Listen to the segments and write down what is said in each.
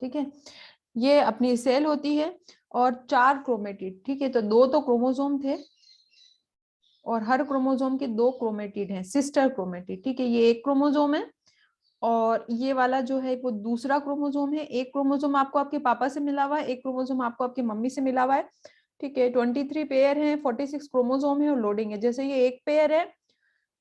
ठीक है, ये अपनी सेल होती है और 4 क्रोमेटिड, ठीक है, तो 2 तो क्रोमोसोम थे और हर क्रोमोसोम के 2 क्रोमेटिड हैं, सिस्टर क्रोमेटिड, ठीक है, ये एक क्रोमोसोम है और ये वाला जो है वो दूसरा क्रोमोसोम है। एक क्रोमोसोम आपको आपके पापा से मिला हुआ है, एक क्रोमोसोम आपको आपकी मम्मी से मिला हुआ है, ठीक है। 23 पेयर है, 46 क्रोमोसोम है और लोडिंग है। जैसे ये एक पेयर है,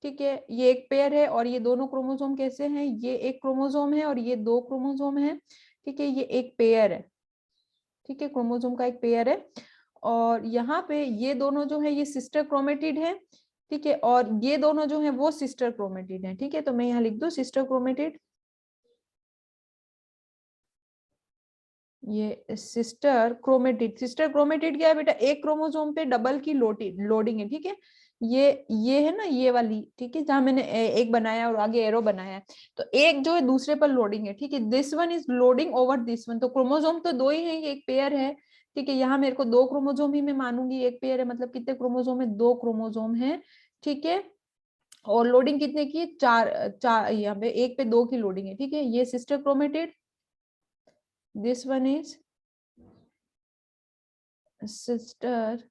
ठीक है, ये एक पेयर है और ये दोनों क्रोमोसोम कैसे हैं, ये एक क्रोमोसोम है और ये 2 क्रोमोसोम है, ठीक है, ये एक पेयर है, ठीक है, क्रोमोसोम का एक पेयर है। और यहाँ पे ये दोनों जो है ये सिस्टर क्रोमेटिड है, ठीक है, और ये दोनों जो है वो सिस्टर क्रोमेटिड है, ठीक है। तो मैं यहाँ लिख दूं सिस्टर क्रोमेटिड, ये सिस्टर क्रोमेटिड क्या है बेटा, एक क्रोमोसोम पे डबल की लोडिंग है, ठीक है। ये है ना ये वाली, ठीक है, जहां मैंने एक बनाया और आगे एरो बनाया है, तो एक जो है दूसरे पर लोडिंग है, ठीक है, this one is loading over this one. तो क्रोमोसोम तो 2 ही है, ये एक पेयर है, ठीक है, यहाँ मेरे को 2 क्रोमोसोम ही मैं मानूंगी, एक पेयर है मतलब कितने क्रोमोसोम है, 2 क्रोमोसोम है, ठीक है। और लोडिंग कितने की है, 4 4, यहाँ पे एक पे 2 की लोडिंग है, ठीक है। ये sister chromatid, this one is sister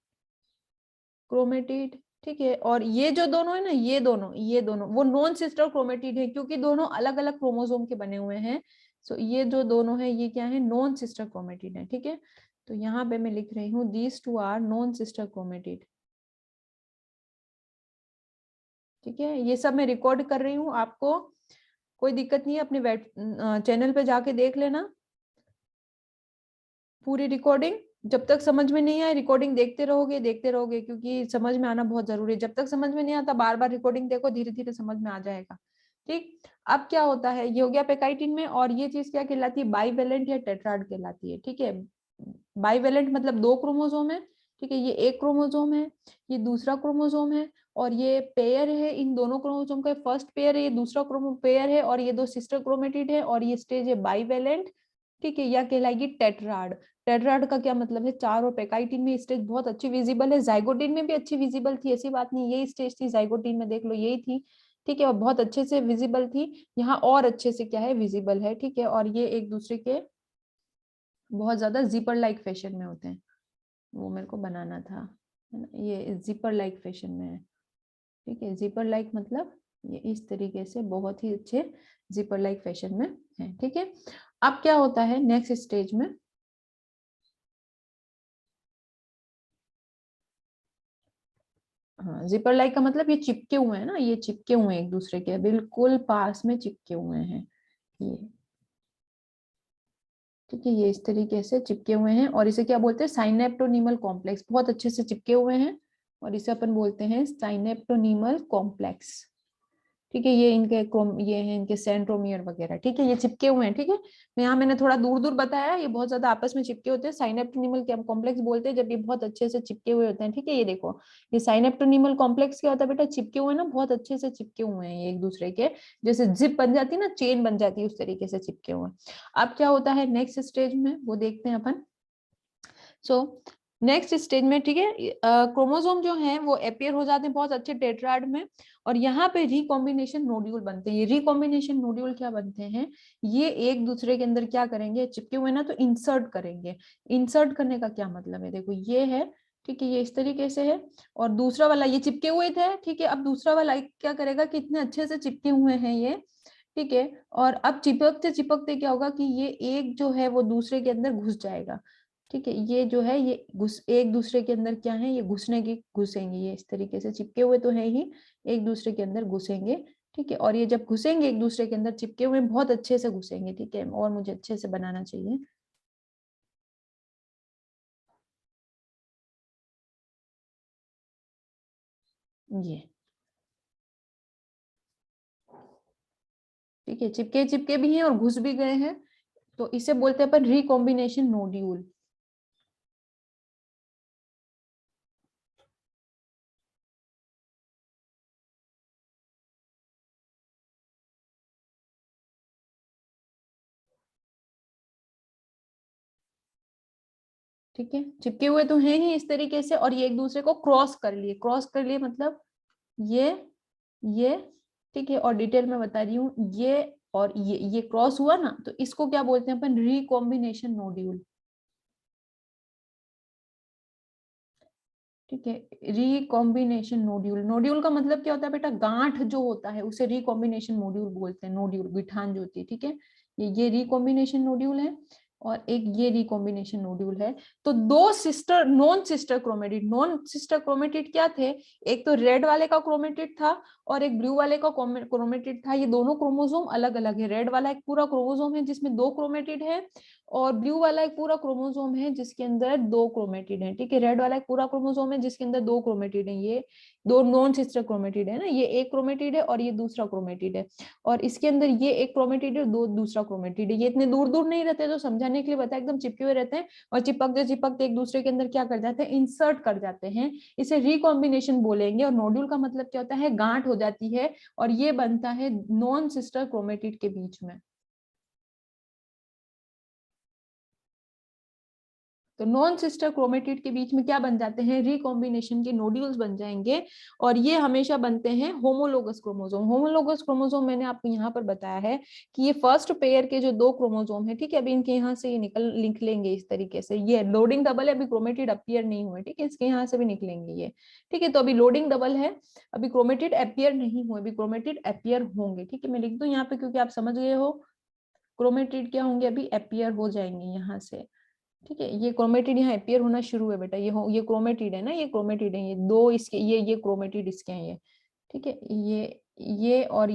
chromatid, ठीक है। और ये जो दोनों है ना, ये दोनों वो नॉन सिस्टर क्रोमेटिड है क्योंकि दोनों अलग अलग क्रोमोसोम के बने हुए हैं। सो ये जो दोनों है ये क्या है, नॉन सिस्टर क्रोमेटिड है, ठीक है। तो यहाँ पे मैं लिख रही हूँ these two are non sister chromatid, ठीक है। ये सब मैं रिकॉर्ड कर रही हूँ, आपको कोई दिक्कत नहीं है, अपने वेब चैनल पे जाके देख लेना पूरी रिकॉर्डिंग। जब तक समझ में नहीं आए रिकॉर्डिंग देखते रहोगे क्योंकि समझ में आना बहुत जरूरी है। जब तक समझ में नहीं आता बार बार रिकॉर्डिंग देखो, धीरे धीरे समझ में आ जाएगा, ठीक। अब क्या होता है, ये हो गया पेकाइटिन में, और ये चीज क्या कहलाती है, बाईवेलेंट या टेट्राड कहलाती है, ठीक है। बाईवेलेंट मतलब 2 क्रोमोसोम है, ठीक है, ये एक क्रोमोसोम है, ये दूसरा क्रोमोसोम है, और ये पेयर है, इन दोनों क्रोमोसोम का फर्स्ट पेयर है, ये दूसरा पेयर है, और ये 2 सिस्टर क्रोमेटिड है, और ये स्टेज है बाईवेलेंट, ठीक है, या कहलाएगी टेट्राड। टेट्राड का क्या मतलब है, 4, और पेकाइटिन में स्टेज बहुत अच्छी विजिबल है, जाइगोटिन में भी अच्छी विजिबल थी, ऐसी बात नहीं, यही स्टेज थी जाइगोटिन में, देख लो यही थी, ठीक है, और बहुत अच्छे से विजिबल थी। यहाँ और अच्छे से क्या है, विजिबल है, ठीक है। और ये एक दूसरे के बहुत ज्यादा जिपर लाइक फैशन में होते हैं, वो मेरे को बनाना था, है ना, ये जिपर लाइक फैशन में है, ठीक है। जिपर लाइक मतलब ये इस तरीके से बहुत ही अच्छे जिपर लाइक फैशन में है, ठीक है। अब क्या होता है नेक्स्ट स्टेज में, हाँ, जिपर लाइक का मतलब ये चिपके हुए हैं ना, ये चिपके हुए हैं एक दूसरे के बिल्कुल पास में चिपके हुए हैं, ये, ठीक है, ये इस तरीके से चिपके हुए हैं, और इसे क्या बोलते हैं, साइनेप्टोनीमल कॉम्प्लेक्स, बहुत अच्छे से चिपके हुए हैं, और इसे अपन बोलते हैं साइनेप्टोनीमल कॉम्प्लेक्स, ठीक है। ये इनके ये है इनके सेंट्रोमियर वगैरह, ठीक है, ये चिपके हुए हैं, ठीक है। यहाँ मैंने थोड़ा दूर दूर बताया, ये बहुत ज्यादा आपस में चिपके होते हैं, साइनेप्टोनीमल कॉम्प्लेक्स बोलते हैं जब ये बहुत अच्छे से चिपके हुए होते हैं, ठीक है। ये देखो, ये साइनेप्टोनीमल कॉम्प्लेक्स क्या होता है बेटा, चिपके हुए ना, बहुत अच्छे से चिपके हुए हैं ये एक दूसरे के, जैसे जिप बन जाती है ना, चेन बन जाती है, उस तरीके से चिपके हुए हैं। अब क्या होता है नेक्स्ट स्टेज में, वो देखते हैं अपन। सो नेक्स्ट स्टेज में, ठीक है, क्रोमोसोम जो है वो अपियर हो जाते हैं बहुत अच्छे टेट्राड में, और यहाँ पे रिकॉम्बिनेशन नोड्यूल बनते हैं। ये रिकॉम्बिनेशन नोड्यूल क्या बनते हैं, ये एक दूसरे के अंदर क्या करेंगे, चिपके हुए ना, तो इंसर्ट करेंगे। इंसर्ट करने का क्या मतलब है, देखो ये है, ठीक है, ये इस तरीके से है, और दूसरा वाला ये चिपके हुए थे, ठीक है। अब दूसरा वाला क्या करेगा, कितने अच्छे से चिपके हुए हैं ये, ठीक है। और अब चिपकते चिपकते क्या होगा कि ये एक जो है वो दूसरे के अंदर घुस जाएगा, ठीक है। ये जो है ये घुस एक दूसरे के अंदर क्या है, ये घुसने की घुसेंगे, ये इस तरीके से चिपके हुए तो है ही, एक दूसरे के अंदर घुसेंगे, ठीक है। और ये जब घुसेंगे एक दूसरे के अंदर चिपके हुए बहुत अच्छे से घुसेंगे, ठीक है। और मुझे अच्छे से बनाना चाहिए, ये, ठीक है, चिपके चिपके भी हैं और घुस भी गए हैं, तो इसे बोलते हैं अपन रिकॉम्बिनेशन नोड्यूल, ठीक है। चिपके हुए तो हैं ही इस तरीके से, और ये एक दूसरे को क्रॉस कर लिए मतलब ये, ठीक है, और डिटेल में बता रही हूँ, ये और ये क्रॉस हुआ ना, तो इसको क्या बोलते हैं अपन, रिकॉम्बिनेशन नोड्यूल। ठीक है, रिकॉम्बिनेशन नोड्यूल। नोड्यूल का मतलब क्या होता है बेटा, गांठ जो होता है उसे रिकॉम्बिनेशन नोड्यूल बोलते हैं, नोड्यूल गिठान जो होती है। ठीक है, ये रिकॉम्बिनेशन नोड्यूल है और एक ये रिकॉम्बिनेशन नोड्यूल है। तो दो sister non sister chromatid, non sister chromatid क्या थे, एक तो रेड वाले का क्रोमेटिड था और एक ब्लू वाले का क्रोमेटिड था। ये दोनों क्रोमोसोम अलग अलग है। रेड वाला एक पूरा क्रोमोसोम है जिसमें 2 क्रोमेटिड है और ब्लू वाला एक पूरा क्रोमोसोम है जिसके अंदर 2 क्रोमेटिड है। ठीक है, रेड वाला एक पूरा क्रोमोसोम है जिसके अंदर 2 क्रोमेटिड है। ये दो नॉन सिस्टर क्रोमेटिड है ना, ये एक क्रोमेटिड है और ये दूसरा क्रोमेटिड है। और इसके अंदर ये एक क्रोमेटिड है, दो दूसरा क्रोमेटिड है। ये इतने दूर दूर नहीं रहते, तो समझाने के लिए बताया, एकदम चिपके हुए रहते हैं और चिपकते एक दूसरे के अंदर क्या कर जाते हैं, इंसर्ट कर जाते हैं। इसे रिकॉम्बिनेशन बोलेंगे। और नोड्यूल का मतलब क्या होता है, गांठ हो जाती है और ये बनता है नॉन सिस्टर क्रोमेटिड के बीच में। तो नॉन सिस्टर क्रोमेटिड के बीच में क्या बन जाते हैं, रिकॉम्बिनेशन के नोड्यूल्स बन जाएंगे। और ये हमेशा बनते हैं होमोलोगस क्रोमोसोम। होमोलोगस क्रोमोसोम मैंने आपको यहाँ पर बताया है कि ये फर्स्ट पेयर के जो 2 क्रोमोसोम है, ठीक है, अभी इनके यहाँ से ये लिख लेंगे इस तरीके से। ये लोडिंग डबल है, अभी क्रोमेटिड अपीयर नहीं हुए, ठीक है, इसके यहाँ से भी निकलेंगे ये। ठीक है, तो अभी लोडिंग डबल है, अभी क्रोमेटिड अपीयर नहीं हुए, अभी क्रोमेटिड अपीयर होंगे। ठीक है, मैं लिख दूं यहाँ पे क्योंकि आप समझ गए हो, क्रोमेटिड क्या होंगे, अभी अपीयर हो जाएंगे यहाँ से। ठीक है, ये क्रोमेटिड यहाँ अपीयर होना शुरू है बेटा, ये क्रोमेटिड है ना, ये क्रोमेटिड है, ये दो इसके, ये क्रोमेटिड इसके हैं ये। ठीक है, ये और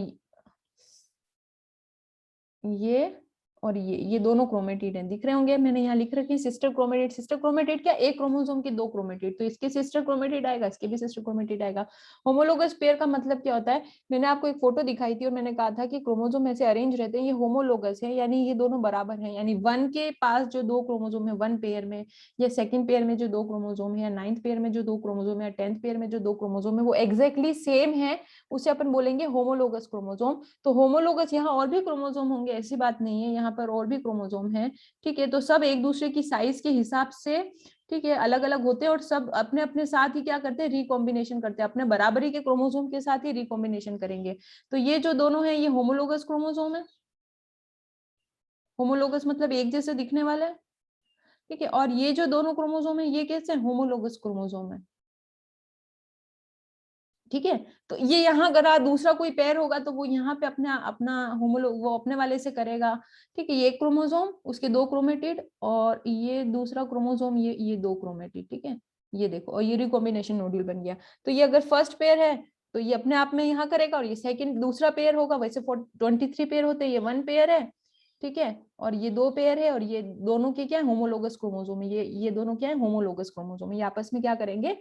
ये और ये दोनों क्रोमेटिड हैं, दिख रहे होंगे, मैंने यहाँ लिख रखी है सिस्टर क्रोमेटिड। सिस्टर क्रोमेटिड क्या, एक क्रोमोसोम के 2 क्रोमेटिड, तो इसके सिस्टर क्रोमेटिड आएगा, इसके भी सिस्टर क्रोमेटिड आएगा। होमोलोगस पेयर का मतलब क्या होता है, मैंने आपको एक फोटो दिखाई थी और मैंने कहा था कि क्रोमोसोम ऐसे अरेंज रहते हैं, ये होमोलोगस है, यानी ये दोनों बराबर है। यानी 1 के पास जो 2 क्रोमोसोम है 1 पेयर में, या सेकंड पेयर में जो 2 क्रोमोसोम है, या 9th पेयर में जो 2 क्रोमोसोम है, या 10th पेयर में जो 2 क्रोमोसोम है, वो एग्जैक्टली सेम है, उसे अपन बोलेंगे होमोलोगस क्रोमोसोम। तो होमोलोगस, यहाँ और भी क्रोमोसोम होंगे ऐसी बात नहीं है, यहाँ पर और भी क्रोमोसोम है। ठीक है, तो सब एक दूसरे की साइज के हिसाब से, ठीक है, अलग अलग होते हैं और सब अपने अपने साथ ही क्या करते हैं, रिकॉम्बिनेशन करते हैं, अपने बराबरी के क्रोमोसोम के साथ ही रिकॉम्बिनेशन करेंगे। तो ये जो दोनों है ये होमोलोगस क्रोमोसोम है। होमोलोगस मतलब एक जैसे दिखने वाला है। ठीक है, और ये जो दोनों क्रोमोसोम है ये कैसे होमोलोगस क्रोमोसोम है। ठीक है, तो ये यहाँ अगर दूसरा कोई पेयर होगा तो वो यहाँ पे अपना अपना वो अपने वाले से करेगा। ठीक है, ये क्रोमोसोम, उसके 2 क्रोमेटिड, और ये दूसरा क्रोमोसोम, ये 2 क्रोमेटिड। ठीक है, ये देखो, और ये रिकॉम्बिनेशन नोड्यूल बन गया। तो ये अगर फर्स्ट पेयर है तो ये अपने आप में यहाँ करेगा, और ये सेकंड दूसरा पेयर होगा, वैसे 23 पेयर होते हैं, ये 1 पेयर है। ठीक है, और ये 2 पेयर है, और ये दोनों के क्या है, होमोलोगस क्रोमोसोम है। ये दोनों क्या है, होमोलोगस क्रोमोसोम, ये आपस में क्या करेंगे,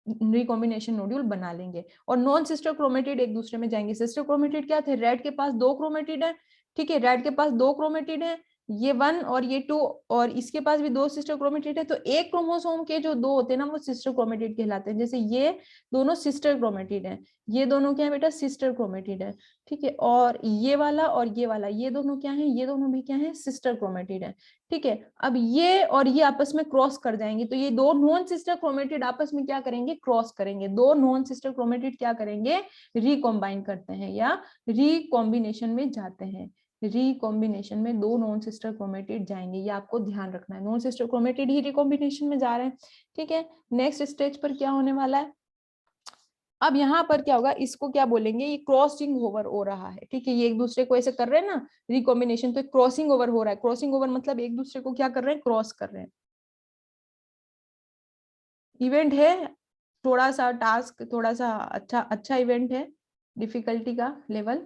रिकॉम्बिनेशन नोड्यूल बना लेंगे। और नॉन सिस्टर क्रोमेटिड एक दूसरे में जाएंगे। सिस्टर क्रोमेटिड क्या थे, रेड के पास 2 क्रोमेटिड है। ठीक है, रेड के पास 2 क्रोमेटिड है, ये 1 और ये 2, और इसके पास भी 2 सिस्टर क्रोमेटिड है। तो एक क्रोमोसोम के जो 2 होते हैं ना, वो सिस्टर क्रोमेटिड कहलाते हैं। जैसे ये दोनों सिस्टर क्रोमेटिड है, ये दोनों क्या है बेटा, सिस्टर क्रोमेटिड है। ठीक है, और ये वाला और ये वाला, ये दोनों क्या है, ये दोनों भी क्या है, सिस्टर क्रोमेटिड है। ठीक है, अब ये और ये आपस में क्रॉस कर जाएंगे, तो ये 2 नॉन सिस्टर क्रोमेटिड आपस में क्या करेंगे, क्रॉस करेंगे। 2 नॉन सिस्टर क्रोमेटिड क्या करेंगे, रिकॉम्बाइन करते हैं या रिकॉम्बिनेशन में जाते हैं। रिकॉम्बिनेशन में 2 नॉन सिस्टर क्रोमेटिड जाएंगे, ये आपको ध्यान रखना है, नॉन सिस्टर क्रोमेटिड ही रिकॉम्बिनेशन में जा रहे हैं। ठीक है, नेक्स्ट स्टेज पर क्या होने वाला है, अब यहाँ पर क्या होगा, इसको क्या बोलेंगे, ये क्रॉसिंग ओवर हो रहा है। ठीक है, ये एक दूसरे को ऐसे कर रहे हैं ना, रिकॉम्बिनेशन, तो क्रॉसिंग ओवर हो रहा है। क्रॉसिंग ओवर मतलब एक दूसरे को क्या कर रहे हैं, क्रॉस कर रहे हैं। इवेंट है, थोड़ा सा टास्क, थोड़ा सा अच्छा अच्छा इवेंट है, डिफिकल्टी का लेवल।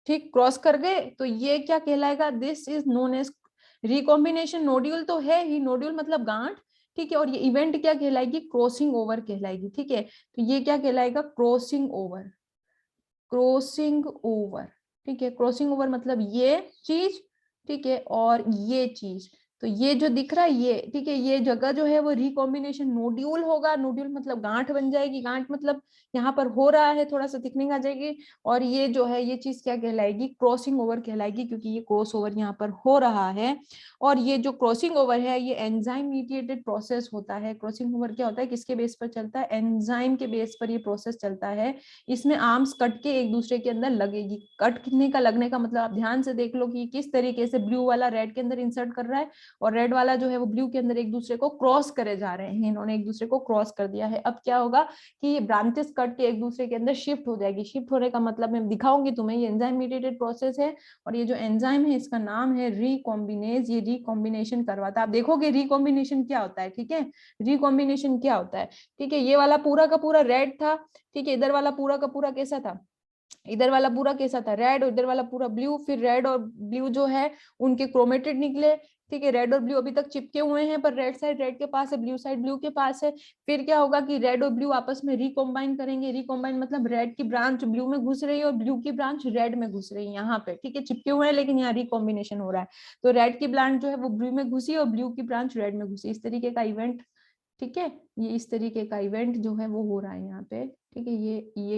ठीक, क्रॉस कर गए तो ये क्या कहलाएगा, this is known as recombination nodule. तो है ही, नोड्यूल मतलब गांठ। ठीक है, और ये इवेंट क्या कहलाएगी, क्रॉसिंग ओवर कहलाएगी। ठीक है, तो ये क्या कहलाएगा, क्रॉसिंग ओवर। क्रॉसिंग ओवर, ठीक है, क्रॉसिंग ओवर मतलब ये चीज, ठीक है, और ये चीज। तो ये जो दिख रहा है ये, ठीक है, ये जगह जो है वो रिकॉम्बिनेशन नोड्यूल होगा। नोड्यूल मतलब गांठ बन जाएगी, गांठ मतलब यहाँ पर हो रहा है, थोड़ा सा थिकनिंग आ जाएगी। और ये जो है ये चीज क्या कहलाएगी, क्रॉसिंग ओवर कहलाएगी, क्योंकि ये क्रॉस ओवर यहाँ पर हो रहा है। और ये जो क्रॉसिंग ओवर है ये एंजाइम मीडिएटेड प्रोसेस होता है। क्रॉसिंग ओवर क्या होता है, किसके बेस पर चलता है, एंजाइम के बेस पर ये प्रोसेस चलता है। इसमें आर्म्स कट के एक दूसरे के अंदर लगेगी। कट कितने का लगने का मतलब आप ध्यान से देख लो कि किस तरीके से ब्लू वाला रेड के अंदर इंसर्ट कर रहा है और रेड वाला जो है वो ब्लू के अंदर एक दूसरे को क्रॉस करे जा रहे हैं। इन्होंने एक दूसरे को क्रॉस कर दिया है। अब क्या होगा कि ये ब्रांचेस कट के एक दूसरे के अंदर शिफ्ट हो जाएगी। शिफ्ट होने का मतलब मैं दिखाऊंगी तुम्हें, ये एंजाइम मीडिएटेड प्रोसेस है। और ये जो एंजाइम है इसका नाम है रिकॉम्बिनेज। ये रिकॉम्बिनेशन करवाता है। आप देखोगे रिकॉम्बिनेशन क्या होता है, ठीक है, रिकॉम्बिनेशन क्या होता है, ठीक है। ये वाला पूरा का पूरा रेड था, ठीक है, इधर वाला पूरा का पूरा कैसा था, इधर वाला पूरा कैसा था, रेड, और इधर वाला पूरा ब्लू। फिर रेड और ब्लू जो है उनके क्रोमेटिड निकले, ठीक है। रेड और ब्लू अभी तक चिपके हुए हैं, पर रेड साइड रेड के पास है, ब्लू साइड ब्लू के पास है। फिर क्या होगा कि रेड और ब्लू आपस में रिकॉम्बाइन करेंगे। रिकॉम्बाइन मतलब रेड की ब्रांच ब्लू में घुस रही है और ब्लू की ब्रांच रेड में घुस रही है, यहाँ पे, ठीक है, चिपके हुए हैं लेकिन यहाँ रिकॉम्बिनेशन हो रहा है। तो रेड की ब्रांच जो है वो ब्लू में घुसी और ब्लू की ब्रांच रेड में घुसी, इस तरीके का इवेंट, ठीक है। ये इस तरीके का इवेंट जो है वो हो रहा है यहाँ पे, ठीक है।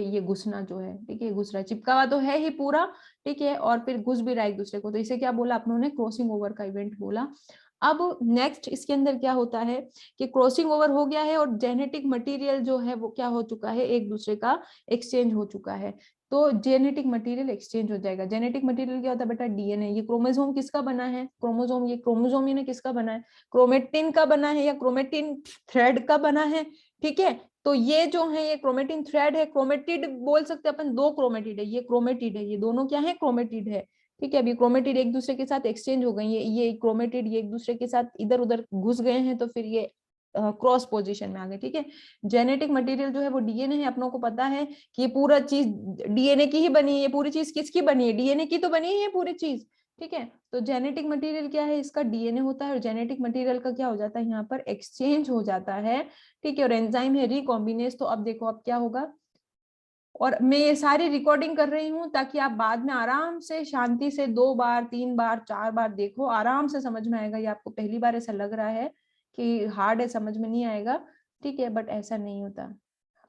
ये घुसना जो है, ठीक है, घुस रहा है, चिपका हुआ तो है ही पूरा, ठीक है, और फिर घुस भी रहा है एक दूसरे को। तो इसे क्या बोला अपनों ने, क्रॉसिंग ओवर का इवेंट बोला। अब नेक्स्ट इसके अंदर क्या होता है कि क्रॉसिंग ओवर हो गया है और जेनेटिक मटेरियल जो है वो क्या हो चुका है, एक दूसरे का एक्सचेंज हो चुका है। तो जेनेटिक मटेरियल एक्सचेंज हो जाएगा। जेनेटिक मटेरियल क्या होता है बेटा, डीएनए। ये क्रोमोसोम किसका बना है, क्रोमोसोम, ये क्रोमोसोम ने किसका बना है, क्रोमेटिन का बना है या क्रोमेटिन थ्रेड का बना है, ठीक है। तो ये जो है ये क्रोमेटिन थ्रेड है, क्रोमेटिड बोल सकते हैं अपन, दो क्रोमेटिड है, ये क्रोमेटिड है, ये दोनों क्या है, क्रोमेटिड है, ठीक है। अभी क्रोमेटिड एक दूसरे के साथ एक्सचेंज हो गए, ये क्रोमेटिड ये एक दूसरे के साथ इधर उधर घुस गए हैं, तो फिर ये क्रॉस पोजीशन में आ गए, ठीक है। जेनेटिक मटेरियल जो है वो डीएनए है। अपनों को पता है कि ये पूरा चीज डीएनए की ही बनी है। ये पूरी चीज किसकी बनी है, डीएनए की तो बनी है पूरी चीज, ठीक है। तो जेनेटिक मटेरियल क्या है, इसका डीएनए होता है और जेनेटिक मटेरियल का क्या हो जाता है, यहाँ पर एक्सचेंज हो जाता है, ठीक है। और एंजाइम है रिकॉम्बिनेज। तो अब देखो अब क्या होगा, और मैं ये सारी रिकॉर्डिंग कर रही हूँ ताकि आप बाद में आराम से शांति से 2 बार 3 बार 4 बार देखो, आराम से समझ में आएगा। ये आपको पहली बार ऐसा लग रहा है कि हार्ड है, समझ में नहीं आएगा, ठीक है, बट ऐसा नहीं होता,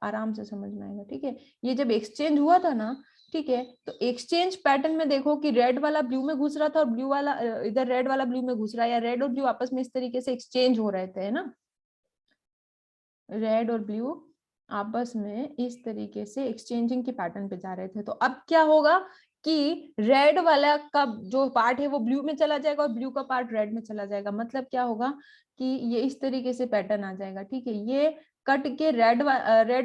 आराम से समझ में आएगा, ठीक है। ये जब एक्सचेंज हुआ था ना, ठीक है, तो एक्सचेंज पैटर्न में देखो कि रेड वाला ब्लू में घुस रहा था और ब्लू वाला इधर रेड वाला ब्लू में घुस रहा है, या रेड और ब्लू आपस में इस तरीके से एक्सचेंज हो रहे थे, है ना, रेड और ब्लू आपस में इस तरीके से एक्सचेंजिंग के पैटर्न पे जा रहे थे। तो अब क्या होगा कि रेड वाला का जो पार्ट है वो ब्लू में चला जाएगा और ब्लू का पार्ट रेड में चला जाएगा। मतलब क्या होगा कि ये इस तरीके से पैटर्न आ जाएगा, ठीक है। ये कट के रेड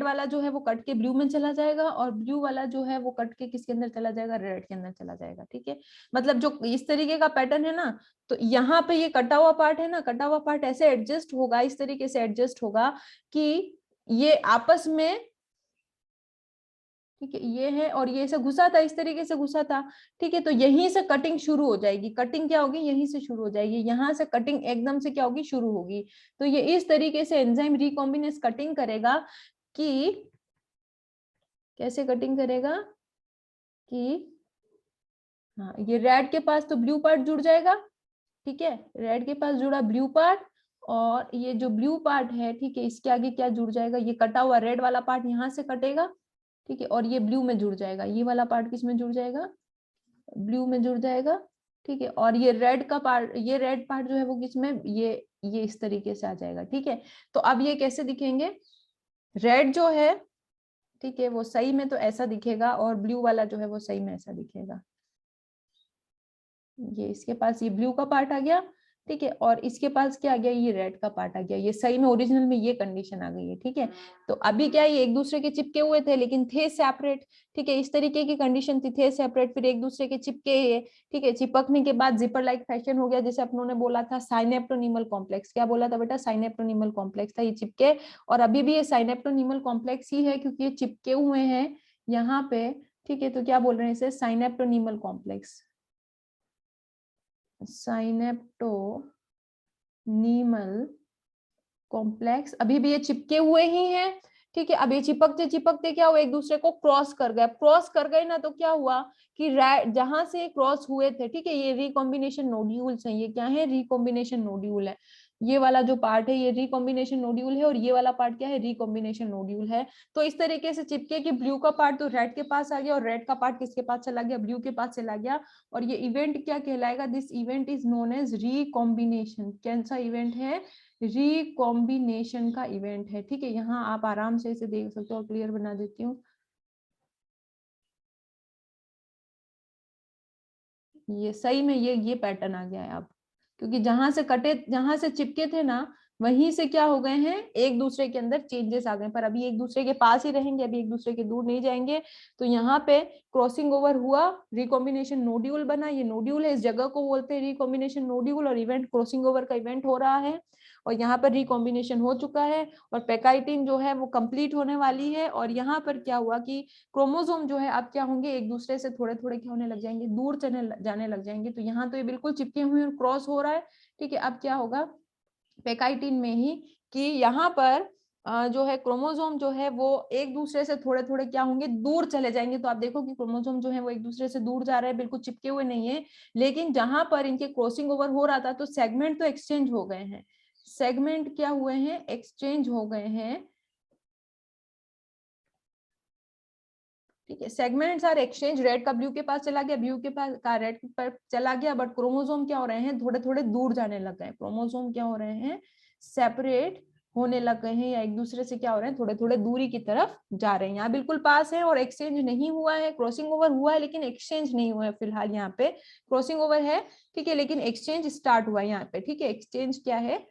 वाला जो है वो कट के ब्लू में चला जाएगा और ब्लू वाला जो है वो कट के किसके अंदर चला जाएगा, रेड के अंदर चला जाएगा, ठीक है। मतलब जो इस तरीके का पैटर्न है ना, तो यहाँ पे ये कटा हुआ पार्ट है ना, कटा हुआ पार्ट ऐसे एडजस्ट होगा, इस तरीके से एडजस्ट होगा कि ये आपस में, ठीक है, ये है और ये से घुसा था, इस तरीके से घुसा था, ठीक है। तो यहीं से कटिंग शुरू हो जाएगी। कटिंग क्या होगी, यहीं से शुरू हो जाएगी, यहाँ से कटिंग एकदम से क्या होगी, शुरू होगी। तो ये इस तरीके से एंजाइम रिकॉम्बिनेज कटिंग करेगा कि कैसे कटिंग करेगा कि, हाँ, ये रेड के पास तो ब्लू पार्ट जुड़ जाएगा, ठीक है, रेड के पास जुड़ा ब्लू पार्ट, और ये जो ब्लू पार्ट है, ठीक है, इसके आगे क्या जुड़ जाएगा, ये कटा हुआ रेड वाला पार्ट यहाँ से कटेगा, ठीक है, और ये ब्लू में जुड़ जाएगा। ये वाला पार्ट किस में जुड़ जाएगा, ब्लू में जुड़ जाएगा, ठीक है। और ये रेड का पार्ट, ये रेड पार्ट जो है वो किस में, ये इस तरीके से आ जाएगा, ठीक है। तो अब ये कैसे दिखेंगे, रेड जो है, ठीक है, वो सही में तो ऐसा दिखेगा और ब्लू वाला जो है वो सही में ऐसा दिखेगा। ये इसके पास ये ब्लू का पार्ट आ गया, ठीक है, और इसके पास क्या आ गया, ये रेड का पार्ट आ गया। ये सही में ओरिजिनल में ये कंडीशन आ गई है, ठीक है। तो अभी क्या ये एक दूसरे के चिपके हुए थे लेकिन थे सेपरेट, ठीक है, इस तरीके की कंडीशन थी, थे सेपरेट, फिर एक दूसरे के चिपके ये, ठीक है, चिपकने के बाद जिपर लाइक फैशन हो गया, जैसे अपनों ने बोला था साइनेप्टोनीमल कॉम्प्लेक्स। क्या बोला था बेटा, साइनेप्टोनीमल कॉम्प्लेक्स था, ये चिपके, और अभी भी ये साइनेप्टोनीमल कॉम्प्लेक्स ही है क्योंकि ये चिपके हुए हैं यहाँ पे, ठीक है। तो क्या बोल रहे हैं इसे, साइनेप्टोनीमल कॉम्प्लेक्स, साइनेप्टोनीमल कॉम्प्लेक्स। अभी भी ये चिपके हुए ही हैं, ठीक है। अब ये चिपकते चिपकते क्या हुआ, एक दूसरे को क्रॉस कर गए ना, तो क्या हुआ कि जहां से क्रॉस हुए थे, ठीक है, ये रिकॉम्बिनेशन नोड्यूल्स हैं। ये क्या है, रिकॉम्बिनेशन नोड्यूल है। ये वाला जो पार्ट है ये रिकॉम्बिनेशन नोड्यूल है, और ये वाला पार्ट क्या है, रिकॉम्बिनेशन नोड्यूल है। तो इस तरीके से चिपके कि ब्लू का पार्ट तो रेड के पास आ गया, और रेड का पार्ट किसके पास चला गया, ब्लू के पास चला गया। और ये इवेंट क्या कहलाएगा, this event is known as recombination. कौन सा इवेंट है, रिकॉम्बिनेशन का इवेंट है। ठीक है, यहाँ आप आराम से इसे देख सकते हो, और क्लियर बना देती हूँ। ये सही में ये पैटर्न आ गया है अब, क्योंकि जहां से चिपके थे ना, वहीं से क्या हो गए हैं, एक दूसरे के अंदर चेंजेस आ गए, पर अभी एक दूसरे के पास ही रहेंगे, अभी एक दूसरे के दूर नहीं जाएंगे। तो यहाँ पे क्रॉसिंग ओवर हुआ, रिकॉम्बिनेशन नोड्यूल बना, ये नोड्यूल है, इस जगह को बोलते हैं रिकॉम्बिनेशन नोड्यूल, और इवेंट क्रॉसिंग ओवर का इवेंट हो रहा है, और यहाँ पर रिकॉम्बिनेशन हो चुका है, और पेकाइटिन जो है वो कंप्लीट होने वाली है। और यहाँ पर क्या हुआ कि क्रोमोसोम जो है अब क्या होंगे, एक दूसरे से थोड़े थोड़े क्या होने लग जाएंगे, दूर जाने लग जाएंगे। तो यहाँ तो ये बिल्कुल चिपके हुए हैं, क्रॉस हो रहा है। ठीक है, अब क्या होगा पेकाइटिन में ही, कि यहाँ पर जो है क्रोमोसोम जो है वो एक दूसरे से थोड़े थोड़े क्या होंगे, दूर चले जाएंगे। तो आप देखो कि क्रोमोसोम जो है वो एक दूसरे से दूर जा रहे हैं, बिल्कुल चिपके हुए नहीं है। लेकिन जहां पर इनके क्रॉसिंग ओवर हो रहा था, तो सेगमेंट तो एक्सचेंज हो गए हैं, सेगमेंट क्या हुए हैं, एक्सचेंज हो गए हैं। ठीक है, सेगमेंट्स आर एक्सचेंज, रेड का ब्लू के पास चला गया, ब्लू के पास का रेड पर चला गया, बट क्रोमोसोम क्या हो रहे हैं, थोड़े थोड़े दूर जाने लग गए। क्रोमोसोम क्या हो रहे हैं, सेपरेट होने लग गए हैं, या एक दूसरे से क्या हो रहे हैं, थोड़े थोड़े दूरी की तरफ जा रहे हैं। यहाँ बिल्कुल पास है और एक्सचेंज नहीं हुआ है, क्रॉसिंग ओवर हुआ है लेकिन एक्सचेंज नहीं हुआ है फिलहाल। यहाँ पे क्रॉसिंग ओवर है, ठीक है, लेकिन एक्सचेंज स्टार्ट हुआ है यहाँ पे। ठीक है, एक्सचेंज क्या है,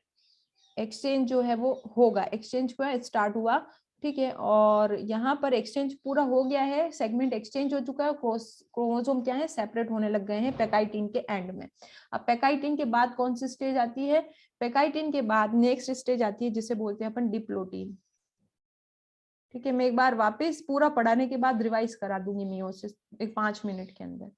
एक्सचेंज जो है वो होगा, एक्सचेंज हुआ, स्टार्ट हुआ। ठीक है, और यहाँ पर एक्सचेंज पूरा हो गया है, सेगमेंट एक्सचेंज हो चुका है, क्रोमोसोम क्या है, सेपरेट होने लग गए हैं पेकाइटिन के एंड में। अब पेकाइटिन के बाद कौन सी स्टेज आती है, पेकाइटिन के बाद नेक्स्ट स्टेज आती है जिसे बोलते हैं अपन डिप्लोटीन। ठीक है, मैं एक बार वापस पूरा पढ़ाने के बाद रिवाइज करा दूंगी मियोसिस, 5 मिनट के अंदर।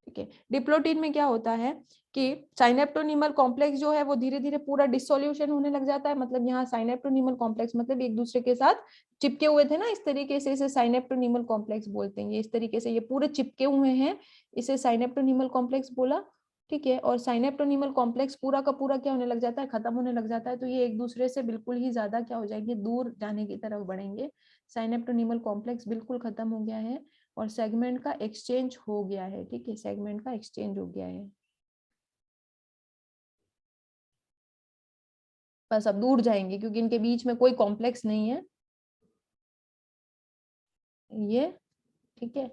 ठीक है, डिप्लोटीन में क्या होता है कि साइनेप्टोनीमल कॉम्प्लेक्स जो है वो धीरे धीरे पूरा डिसोल्यूशन होने लग जाता है। मतलब यहाँ साइनेप्टोनीमल कॉम्प्लेक्स मतलब एक दूसरे के साथ चिपके हुए थे ना, इस तरीके से इसे साइनेप्टोनीमल कॉम्प्लेक्स बोलते हैं। ये इस तरीके से ये पूरे चिपके हुए हैं, इसे साइनेप्टोनीमल कॉम्प्लेक्स बोला। ठीक है, और साइनेप्टोनीमल कॉम्प्लेक्स पूरा का पूरा क्या होने लग जाता है, खत्म होने लग जाता है। तो ये एक दूसरे से बिल्कुल ही ज्यादा क्या हो जाएंगे, दूर जाने की तरफ बढ़ेंगे। साइनेप्टोनीमल कॉम्प्लेक्स बिल्कुल खत्म हो गया है, और सेगमेंट का एक्सचेंज हो गया है। ठीक है, सेगमेंट का एक्सचेंज हो गया है, बस अब दूर जाएंगे क्योंकि इनके बीच में कोई कॉम्प्लेक्स नहीं है ये। ठीक है,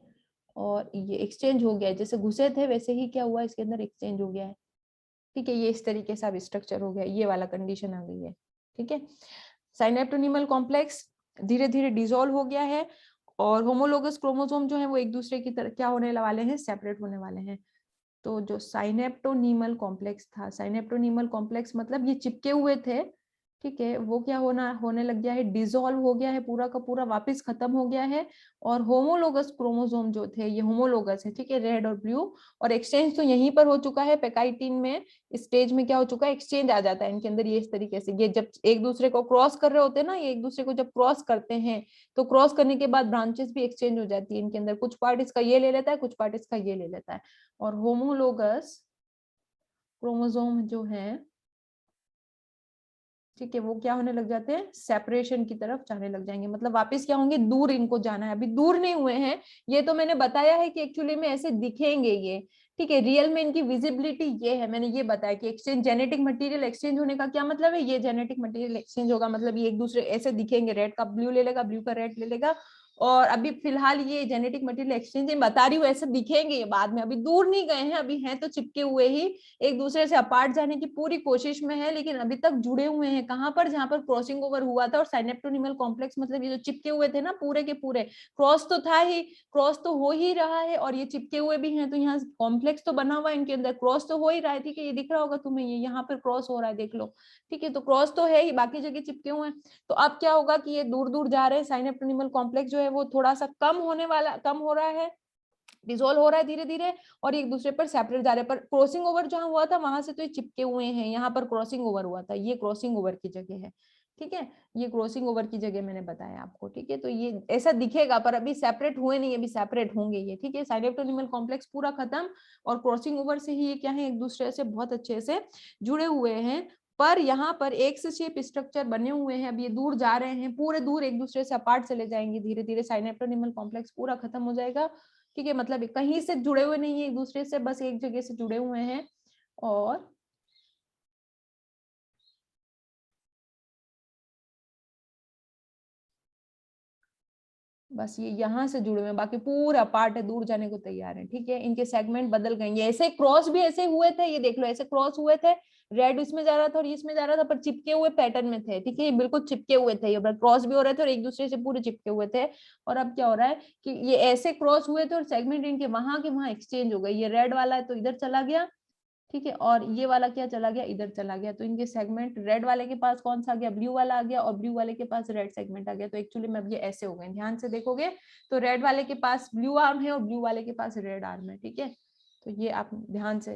और ये एक्सचेंज हो गया है, जैसे घुसे थे वैसे ही क्या हुआ, इसके अंदर एक्सचेंज हो गया है। ठीक है, ये इस तरीके से अब स्ट्रक्चर हो गया, ये वाला कंडीशन आ गई है। ठीक है, साइनेप्टोनीमल कॉम्प्लेक्स धीरे धीरे डिसॉल्व हो गया है, और होमोलोगस क्रोमोसोम जो है वो एक दूसरे की तरह क्या होने वाले हैं, सेपरेट होने वाले हैं। तो जो साइनेप्टोनीमल कॉम्प्लेक्स था, साइनेप्टोनीमल कॉम्प्लेक्स मतलब ये चिपके हुए थे, ठीक है, वो क्या होने लग गया है, डिसॉल्व हो गया है, पूरा का पूरा वापस खत्म हो गया है। और होमोलोगस क्रोमोसोम जो थे ये होमोलोगस है, ठीक है, रेड और ब्लू। और एक्सचेंज तो यहीं पर हो चुका है, पेकाइटिन में स्टेज में क्या हो चुका है, एक्सचेंज आ जाता है इनके अंदर। ये इस तरीके से ये जब एक दूसरे को क्रॉस कर रहे होते हैं ना, ये एक दूसरे को जब क्रॉस करते हैं, तो क्रॉस करने के बाद ब्रांचेस भी एक्सचेंज हो जाती है इनके अंदर, कुछ पार्ट इसका ये ले लेता है, कुछ पार्ट इसका ये ले लेता है। और होमोलोगस क्रोमोसोम जो है, ठीक है, वो क्या होने लग जाते हैं, सेपरेशन की तरफ जाने लग जाएंगे। मतलब वापस क्या होंगे, दूर इनको जाना है, अभी दूर नहीं हुए हैं। ये तो मैंने बताया है कि एक्चुअली में ऐसे दिखेंगे ये। ठीक है, रियल में इनकी विजिबिलिटी ये है, मैंने ये बताया कि एक्सचेंज, जेनेटिक मटेरियल एक्सचेंज होने का क्या मतलब है, ये जेनेटिक मटेरियल एक्सचेंज होगा, मतलब ये एक दूसरे ऐसे दिखेंगे, रेड का ब्लू ले लेगा, ब्लू का रेड ले लेगा। और अभी फिलहाल ये जेनेटिक मटेरियल एक्सचेंज बता रही हूँ, ऐसे दिखेंगे ये बाद में, अभी दूर नहीं गए हैं, अभी हैं तो चिपके हुए ही, एक दूसरे से अपार्ट जाने की पूरी कोशिश में है, लेकिन अभी तक जुड़े हुए हैं कहां पर, जहां पर क्रॉसिंग ओवर हुआ था। और साइनेप्टोनीमल कॉम्प्लेक्स मतलब ये जो चिपके हुए थे ना पूरे के पूरे, क्रॉस तो था ही, क्रॉस तो हो ही रहा है, और ये चिपके हुए भी हैं, तो यहाँ कॉम्प्लेक्स तो बना हुआ है इनके अंदर, क्रॉस तो हो ही रहा है। ठीक है, ये दिख रहा होगा तुम्हें, ये यहाँ पर क्रॉस हो रहा है, देख लो। ठीक है, तो क्रॉस तो है ही, बाकी जगह चिपके हुए हैं। तो अब क्या होगा कि ये दूर दूर जा रहे हैं, साइनेप्टोनीमल कॉम्प्लेक्स जो है वो थोड़ा सा कम हो रहा है, डिसॉल्व हो रहा है धीरे धीरे, और एक दूसरे पर सेपरेट जा रहे हैं। पर क्रॉसिंग ओवर जहां हुआ था वहां से तो ये चिपके हुए हैं, यहाँ पर क्रॉसिंग ओवर हुआ था, ये क्रॉसिंग ओवर की जगह है। ठीक है, ये क्रॉसिंग ओवर की जगह मैंने बताया आपको। ठीक है, तो ये ऐसा दिखेगा पर अभी सेपरेट हुए नहीं, अभी सेपरेट होंगे ये। ठीक है, साइनेप्टोनीमल कॉम्प्लेक्स पूरा खत्म और क्रॉसिंग ओवर से ही ये क्या है, एक दूसरे से बहुत अच्छे से जुड़े हुए हैं। पर यहाँ पर एक्स शेप स्ट्रक्चर बने हुए हैं, अब ये दूर जा रहे हैं, पूरे दूर एक दूसरे से अपार्ट चले जाएंगे धीरे धीरे, साइनेप्टोनीमल कॉम्प्लेक्स पूरा खत्म हो जाएगा। ठीक है, मतलब कहीं से जुड़े हुए नहीं है एक दूसरे से, बस एक जगह से जुड़े हुए हैं और बस ये यहाँ से जुड़े हुए हैं, बाकी पूरा पार्ट है दूर जाने को तैयार है। ठीक है, इनके सेगमेंट बदल गए, ऐसे क्रॉस भी ऐसे हुए थे, ये देख लो ऐसे क्रॉस हुए थे, रेड इसमें जा रहा था और इसमें जा रहा था, पर चिपके हुए पैटर्न में थे। ठीक है, ये बिल्कुल चिपके हुए थे, ये क्रॉस भी हो रहे थे और एक दूसरे से पूरे चिपके हुए थे। और अब क्या हो रहा है कि ये ऐसे क्रॉस हुए थे और सेगमेंट इनके वहां के वहां एक्सचेंज हो गए, ये रेड वाला है तो इधर चला गया। ठीक है, और ये वाला क्या चला गया, इधर चला गया। तो इनके सेगमेंट रेड वाले के पास कौन सा आ गया, ब्लू वाला आ गया, और ब्लू वाले के पास रेड सेगमेंट आ गया। तो एक्चुअली में अब ये ऐसे हो गए, ध्यान से देखोगे तो रेड वाले के पास ब्लू आर्म है और ब्लू वाले के पास रेड आर्म है। ठीक है, तो ये आप ध्यान से,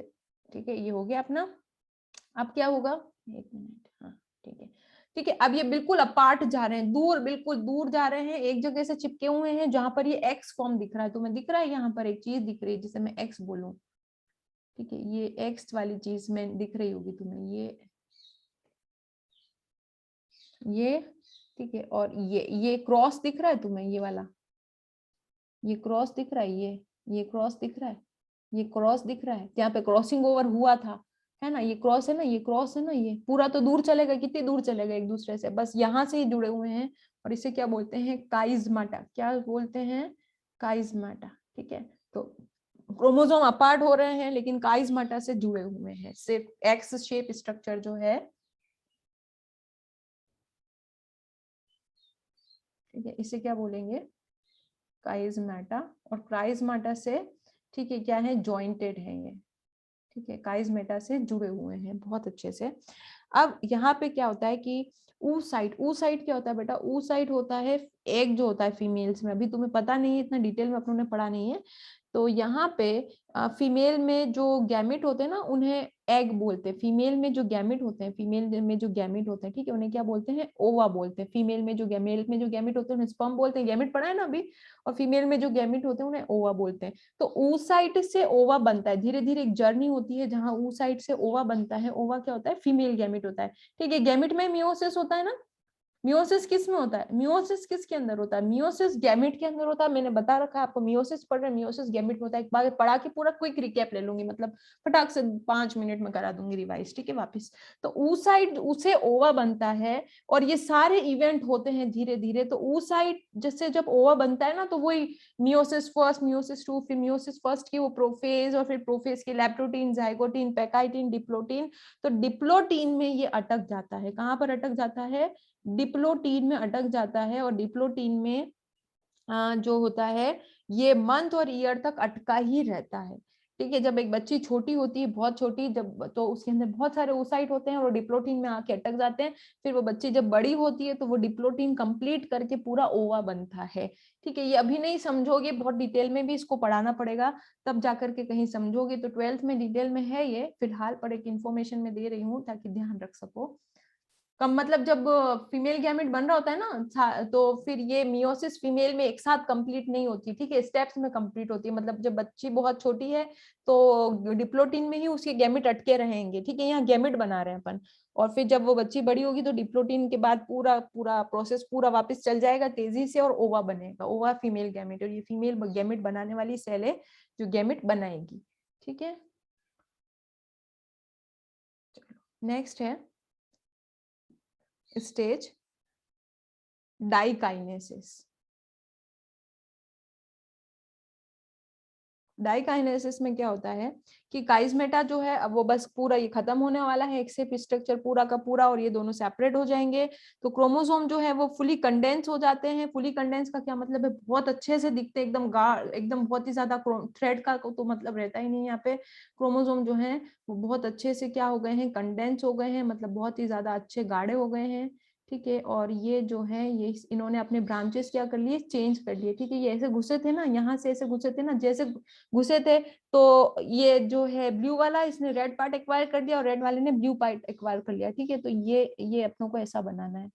ठीक है, ये हो गया अपना। अब क्या होगा, एक मिनट, हाँ ठीक है। ठीक है, अब ये बिल्कुल अपार्ट जा रहे हैं, दूर, बिल्कुल दूर जा रहे हैं, एक जगह से चिपके हुए हैं। जहां पर ये एक्स फॉर्म दिख रहा है, तुम्हें दिख रहा है यहाँ पर एक चीज दिख रही है जिसे मैं एक्स बोलूं। ठीक है, ये एक्स वाली चीज में दिख रही होगी तुम्हें, ये ठीक है, और ये क्रॉस दिख रहा है तुम्हें, ये वाला, ये क्रॉस दिख रहा है, ये क्रॉस दिख रहा है, ये क्रॉस दिख रहा है, यहाँ पे क्रॉसिंग ओवर हुआ था, है ना, ये क्रॉस है ना, ये क्रॉस है ना, ये पूरा तो दूर चलेगा, कितनी दूर चलेगा एक दूसरे से, बस यहाँ से ही जुड़े हुए हैं। और इसे क्या बोलते हैं, काइजमाटा, क्या बोलते हैं, काइजमाटा। ठीक है, तो क्रोमोसोम अपार्ट हो रहे हैं लेकिन काइजमाटा से जुड़े हुए हैं, सिर्फ एक्स शेप स्ट्रक्चर जो है। ठीक है, इसे क्या बोलेंगे, काइजमाटा। और काइजमाटा से, ठीक है, क्या है, जॉइंटेड है ये। ठीक है, काइजमेटा से जुड़े हुए हैं बहुत अच्छे से। अब यहाँ पे क्या होता है कि ऊ साइड क्या होता है बेटा, ऊ साइड होता है एग जो होता है फीमेल्स में, अभी तुम्हें पता नहीं है, इतना डिटेल में अपनों ने पढ़ा नहीं है। तो यहाँ पे फीमेल में जो गैमेट होते हैं ना उन्हें एग बोलते हैं, फीमेल में जो गैमेट होते हैं, फीमेल में जो गैमेट होते हैं, ठीक है, उन्हें क्या बोलते हैं, ओवा बोलते हैं। फीमेल में जो मेल में जो गैमेट होते हैं उन्हें स्पर्म बोलते हैं, गैमेट पढ़ा है ना अभी। और फीमेल में जो गैमेट होते हैं उन्हें ओवा बोलते हैं। तो oocyte से ओवा बनता है, धीरे धीरे एक जर्नी होती है जहां oocyte से ओवा बनता है। ओवा क्या होता है, फीमेल गैमेट होता है। ठीक है, गैमेट में मियोसिस होता है ना, मियोसिस किस में होता है, मियोसिस किसके अंदर होता है, मियोसिस गैमेट के अंदर होता है। मैंने बता रखा है आपको, मियोसिस पढ़ रहे, मियोसिस गैमेट में होता है। एक बार पढ़ा के पूरा क्विक रिकैप ले लूंगी, मतलब फटाक से 5 मिनट में करा दूंगी रिवाइज। ठीक है, वापस तो oocyte उसे ओवा बनता है और ये सारे इवेंट होते हैं धीरे धीरे। तो oocyte जैसे जब ओवा बनता है ना, तो वही मियोसिस फर्स्ट, मियोसिस टू, फिर मियोसिस फर्स्ट की वो प्रोफेज, और फिर प्रोफेज की लैप्टोटीन, जाइगोटीन, पैकाइटीन, डिप्लोटीन। तो डिप्लोटीन में ये अटक जाता है, कहाँ पर अटक जाता है, डिप्लोटीन में अटक जाता है। और डिप्लोटीन में जो होता है ये मंथ और ईयर तक अटका ही रहता है। ठीक है, जब एक बच्ची छोटी होती है, बहुत छोटी, जब तो उसके अंदर बहुत सारे oocyte होते हैं और डिप्लोटीन में आके अटक जाते हैं। फिर वो बच्ची जब बड़ी होती है तो वो डिप्लोटीन कंप्लीट करके पूरा ओवा बनता है। ठीक है, ये अभी नहीं समझोगे, बहुत डिटेल में भी इसको पढ़ाना पड़ेगा, तब जाकर के कहीं समझोगे। तो 12th में डिटेल में है ये, फिलहाल पर एक इन्फॉर्मेशन में दे रही हूँ ताकि ध्यान रख सको। कम मतलब जब फीमेल गैमेट बन रहा होता है ना, तो फिर ये मियोसिस फीमेल में एक साथ कंप्लीट नहीं होती। ठीक है, स्टेप्स में कंप्लीट होती है। मतलब जब बच्ची बहुत छोटी है तो डिप्लोटीन में ही उसके गैमेट अटके रहेंगे। ठीक है, यहाँ गैमेट बना रहे हैं अपन, और फिर जब वो बच्ची बड़ी होगी तो डिप्लोटीन के बाद पूरा पूरा प्रोसेस पूरा वापस चल जाएगा तेजी से और ओवा बनेगा। ओवा फीमेल गैमेट, और ये फीमेल गैमेट बनाने वाली सेल है जो गैमेट बनाएगी। ठीक है, नेक्स्ट है स्टेज डाइकाइनेसिस। डाइकाइनेसिस में क्या होता है कि काइजमेटा जो है अब वो बस पूरा ये खत्म होने वाला है, एक शेप स्ट्रक्चर पूरा का पूरा, और ये दोनों सेपरेट हो जाएंगे। तो क्रोमोसोम जो है वो फुली कंडेंस हो जाते हैं। फुली कंडेंस का क्या मतलब है, बहुत अच्छे से दिखते हैं, एकदम गाढ़, एकदम बहुत ही ज्यादा थ्रेड का तो मतलब रहता ही नहीं यहाँ पे। क्रोमोसोम जो है वो बहुत अच्छे से क्या हो गए हैं, कंडेंस हो गए हैं, मतलब बहुत ही ज्यादा अच्छे गाढ़े हो गए हैं। ठीक है, और ये जो है ये इन्होंने अपने ब्रांचेस क्या कर लिए, चेंज कर लिए। ठीक है, ये ऐसे घुसे थे ना, यहाँ से ऐसे घुसे थे ना, जैसे घुसे थे, तो ये जो है ब्लू वाला इसने रेड पार्ट एक्वायर कर दिया और रेड वाले ने ब्लू पार्ट एक्वायर कर लिया। ठीक है, तो ये अपनों को ऐसा बनाना है।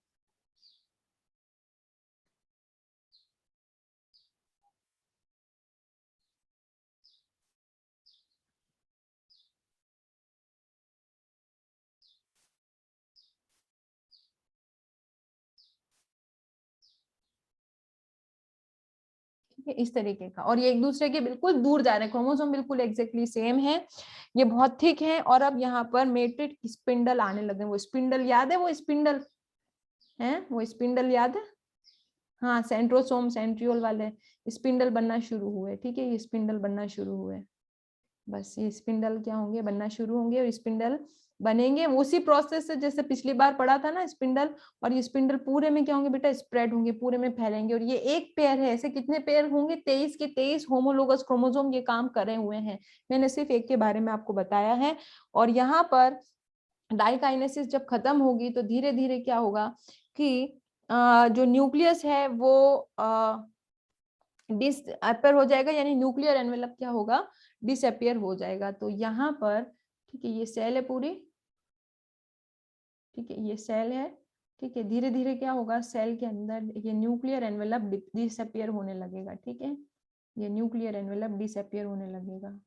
ठीक है, इस तरीके का। और ये एक दूसरे के बिल्कुल दूर जा रहे हैं, क्रोमोसोम बिल्कुल एग्जैक्टली सेम है, ये बहुत थिक है। और अब यहाँ पर मेट्रिक स्पिंडल आने लगे। वो स्पिंडल याद है, वो स्पिंडल है, वो स्पिंडल याद है, हाँ, सेंट्रोसोम सेंट्रियोल वाले स्पिंडल बनना शुरू हुए। ठीक है, ये स्पिंडल बनना शुरू हुए। बस ये स्पिंडल क्या होंगे, बनना शुरू होंगे, और स्पिंडल बनेंगे उसी प्रोसेस से जैसे पिछली बार पढ़ा था ना, स्पिंडल। और ये स्पिंडल पूरे में क्या होंगे बेटा, स्प्रेड होंगे, पूरे में फैलेंगे। और ये एक पेयर है, ऐसे कितने पेयर होंगे, 23 के 23 होमोलोगस क्रोमोसोम ये काम करे हुए हैं। मैंने सिर्फ एक के बारे में आपको बताया है। और यहाँ पर डाइकाइनेसिस जब खत्म होगी तो धीरे धीरे क्या होगा कि जो न्यूक्लियस है वो डिसअपियर हो जाएगा, यानी न्यूक्लियर एनवेलप क्या होगा, डिसअपियर हो जाएगा। तो यहाँ पर ठीक है, ये सेल है पूरी, ठीक है, ये सेल है, ठीक है, धीरे धीरे क्या होगा, सेल के अंदर ये न्यूक्लियर एनवेलप डिसअपियर होने लगेगा। ठीक है, ये न्यूक्लियर एनवेलप डिसअपियर होने लगेगा।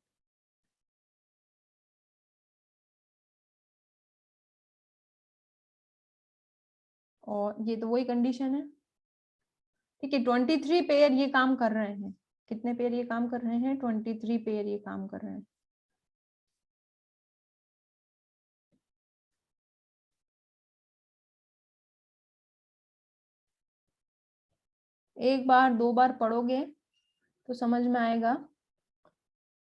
और ये तो वही कंडीशन है। ठीक है, 23 पेयर ये काम कर रहे हैं। कितने पेयर ये काम कर रहे हैं, 23 पेयर ये काम कर रहे हैं। एक बार दो बार पढ़ोगे तो समझ में आएगा,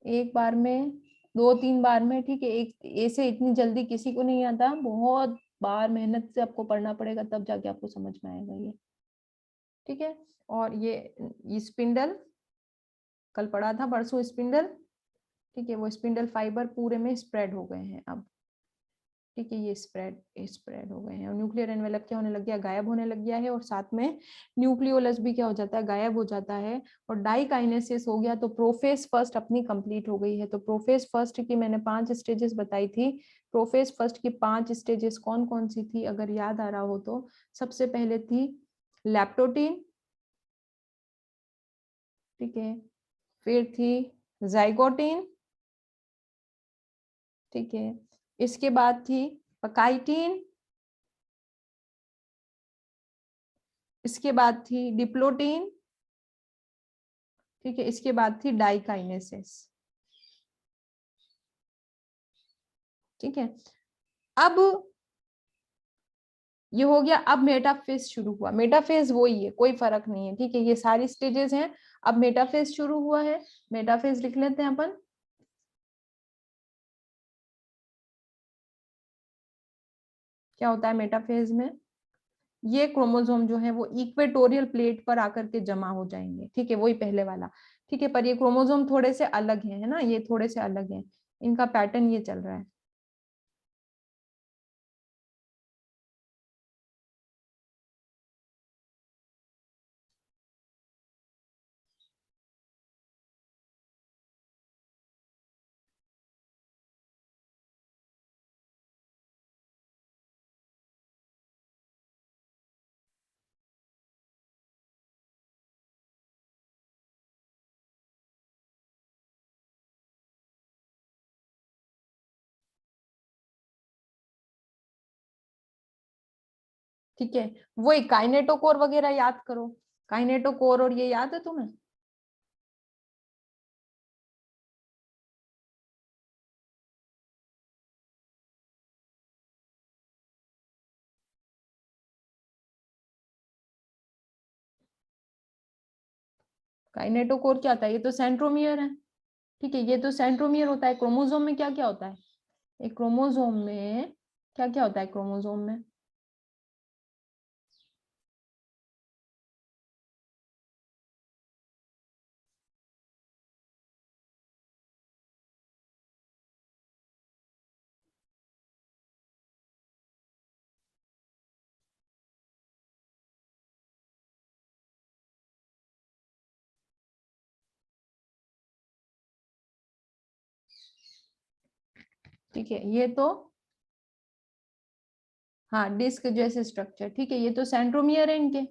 एक बार में, दो तीन बार में, ठीक है, एक ऐसे इतनी जल्दी किसी को नहीं आता, बहुत बार मेहनत से आपको पढ़ना पड़ेगा, तब जाके आपको समझ में आएगा ये। ठीक है, और ये स्पिंडल कल पढ़ा था, परसों स्पिंडल, ठीक है, वो स्पिंडल फाइबर पूरे में स्प्रेड हो गए हैं अब। ठीक है, ये स्प्रेड हो गए हैं, और न्यूक्लियर एनवेलप क्या होने लग गया, गायब होने लग गया है। और साथ में न्यूक्लियोलस भी क्या हो जाता है, गायब हो जाता है। और डाइकाइनेसिस हो गया तो प्रोफेज फर्स्ट अपनी कंप्लीट हो गई है। तो प्रोफेज फर्स्ट की मैंने 5 स्टेजेस बताई थी। प्रोफेज फर्स्ट की 5 स्टेजेस कौन कौन सी थी, अगर याद आ रहा हो तो। सबसे पहले थी लैप्टोटीन, ठीक है, फिर थी जाइगोटीन, ठीक है, इसके बाद थी पकाइटीन, इसके बाद थी डिप्लोटीन, ठीक है, इसके बाद थी डाइकाइनेसिस। ठीक है, अब ये हो गया। अब मेटाफेज शुरू हुआ, मेटाफेज वही है, कोई फर्क नहीं है। ठीक है, ये सारी स्टेजेस हैं, अब मेटाफेज शुरू हुआ है। मेटाफेज लिख लेते हैं अपन। क्या होता है मेटाफेज में, ये क्रोमोसोम जो है वो इक्वेटोरियल प्लेट पर आकर के जमा हो जाएंगे। ठीक है, वही पहले वाला। ठीक है, पर ये क्रोमोसोम थोड़े से अलग है ना, ये थोड़े से अलग है, इनका पैटर्न ये चल रहा है। ठीक है, वही काइनेटोकोर वगैरह याद करो, काइनेटोकोर और ये याद है तुम्हें। काइनेटोकोर क्या होता है, ये तो सेंट्रोमियर है। ठीक है, ये तो सेंट्रोमियर होता है। क्रोमोसोम में क्या क्या होता है, एक क्रोमोसोम में क्या क्या होता है, क्रोमोसोम में ठीक है, ये तो, हाँ, डिस्क जैसे स्ट्रक्चर। ठीक है, ये तो सेंट्रोमियर है इनके।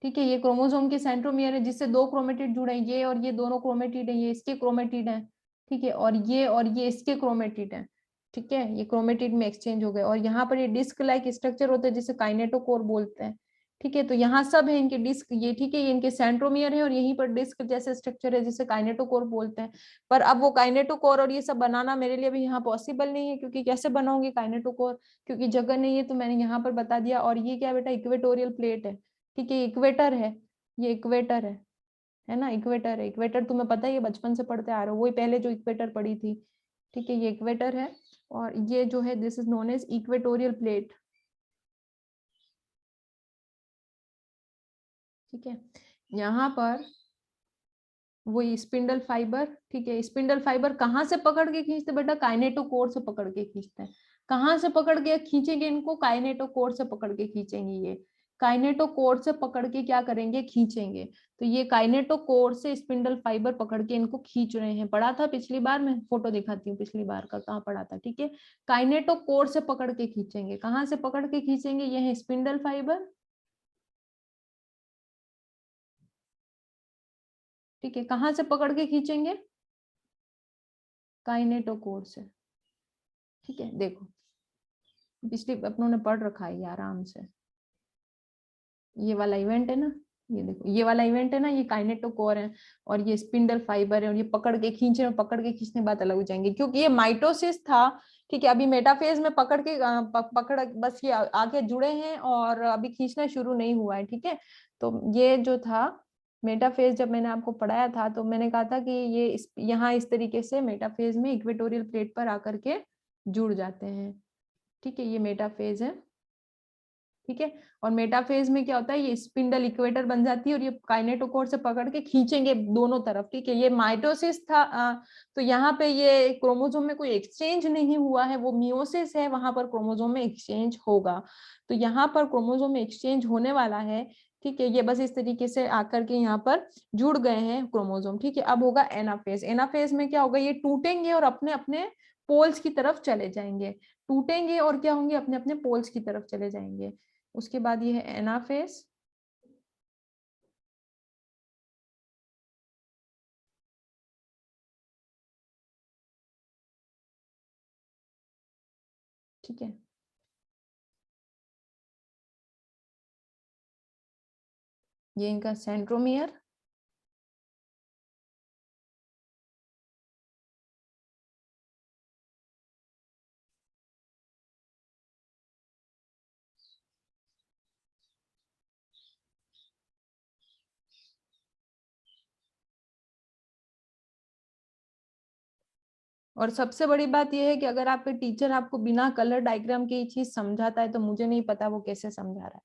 ठीक है, ये क्रोमोसोम के सेंट्रोमियर है, जिससे दो क्रोमेटिड जुड़े हैं, ये और ये दोनों क्रोमेटिड है, ये इसके क्रोमेटिड है। ठीक है, और ये इसके क्रोमेटिड है। ठीक है, ये क्रोमेटिड में एक्सचेंज हो गए, और यहाँ पर ये डिस्क लाइक स्ट्रक्चर होता है जिसे काइनेटोकोर बोलते हैं। ठीक है, तो यहाँ सब है इनके डिस्क ये, ठीक है, ये इनके सेंट्रोमियर है और यहीं पर डिस्क जैसे स्ट्रक्चर है जिसे काइनेटोकोर बोलते हैं। पर अब वो काइनेटोकोर और ये सब बनाना मेरे लिए भी यहाँ पॉसिबल नहीं है, क्योंकि कैसे बनाऊंगी काइनेटोकोर, क्योंकि जगह नहीं है। तो मैंने यहाँ पर बता दिया। और ये क्या बेटा, इक्वेटोरियल प्लेट है, ठीक है, इक्वेटर है, ये इक्वेटर है ना, इक्वेटर है। इक्वेटर तुम्हें पता ही है, बचपन से पढ़ते आ रहे हो, वही पहले जो इक्वेटर पढ़ी थी, ठीक है, ये इक्वेटर है। और ये जो है this is known as equatorial plate, ठीक है। यहाँ पर वही स्पिंडल फाइबर, ठीक है, स्पिंडल फाइबर कहाँ से पकड़ के खींचते बेटा, काइनेटोकोर से पकड़ के खींचते हैं। कहाँ से पकड़ के खींचेंगे इनको, काइनेटोकोर से पकड़ के खींचेंगे। ये काइनेटोकोर से पकड़ के क्या करेंगे, खींचेंगे। तो ये काइनेटोकोर से स्पिंडल फाइबर पकड़ के इनको खींच रहे हैं। पढ़ा था पिछली बार, मैं फोटो दिखाती हूँ पिछली बार का, कहाँ पढ़ा था, ठीक है। काइनेटोकोर से पकड़ के खींचेंगे। कहाँ से पकड़ के खींचेंगे, ये है स्पिंडल फाइबर, ठीक है। कहाँ से पकड़ के खींचेंगे, काइनेटोकोर से, ठीक है। देखो पिछले अपनों ने पढ़ रखा है ये आराम से। ये वाला इवेंट है ना, ये देखो ये वाला इवेंट है ना, ये काइनेटोकोर है और ये स्पिंडल फाइबर है, और ये पकड़ के खींच रहे हैं। पकड़ के खींचने बात अलग हो जाएंगे, क्योंकि ये माइटोसिस था, ठीक है। अभी मेटाफेज में पकड़ के पकड़ बस ये आके जुड़े हैं और अभी खींचना शुरू नहीं हुआ है, ठीक है। तो ये जो था मेटाफेज, जब मैंने आपको पढ़ाया था तो मैंने कहा था कि ये यहाँ इस तरीके से मेटाफेज में इक्वेटोरियल प्लेट पर आकर के जुड़ जाते हैं, ठीक है। ये मेटाफेज है, ठीक है। और मेटाफेज में क्या होता है, ये स्पिंडल इक्वेटर बन जाती है और ये काइनेटोकोर से पकड़ के खींचेंगे दोनों तरफ, ठीक है। ये माइटोसिस था, तो यहाँ पे ये क्रोमोसोम में कोई एक्सचेंज नहीं हुआ है, वो मियोसिस है, वहां पर क्रोमोसोम में एक्सचेंज होगा। तो यहाँ पर क्रोमोसोम में एक्सचेंज होने वाला है, ठीक है। ये बस इस तरीके से आकर के यहाँ पर जुड़ गए हैं क्रोमोसोम, ठीक है। अब होगा एनाफेज। एनाफेज में क्या होगा, ये टूटेंगे और अपने अपने पोल्स की तरफ चले जाएंगे। टूटेंगे और क्या होंगे, अपने अपने पोल्स की तरफ चले जाएंगे। उसके बाद ये है एनाफेज, ठीक है। ये इनका सेंट्रोमियर, और सबसे बड़ी बात यह है कि अगर आपके टीचर आपको बिना कलर डायग्राम के ये चीज समझाता है तो मुझे नहीं पता वो कैसे समझा रहा है,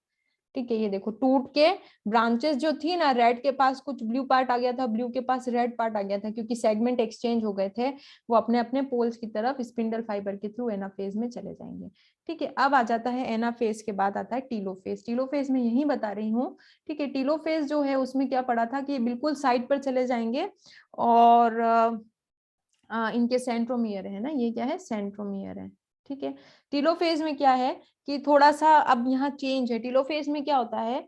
ठीक है। ये देखो टूट के ब्रांचेस जो थी ना, रेड के पास कुछ ब्लू पार्ट आ गया था, ब्लू के पास रेड पार्ट आ गया था, क्योंकि सेगमेंट एक्सचेंज हो गए थे। वो अपने अपने पोल्स की तरफ स्पिंडल फाइबर के थ्रू एनाफेज में चले जाएंगे, ठीक है। अब आ जाता है एनाफेज के बाद आता है टीलोफेज। टीलोफेज में यही बता रही हूँ, ठीक है। टीलोफेज जो है उसमें क्या पढ़ा था कि बिल्कुल साइड पर चले जाएंगे और इनके सेंट्रोमियर है ना, ये क्या है, सेंट्रोमियर है, ठीक है। टीलोफेज में क्या है कि थोड़ा सा अब यहाँ चेंज है। टीलोफेज में क्या होता है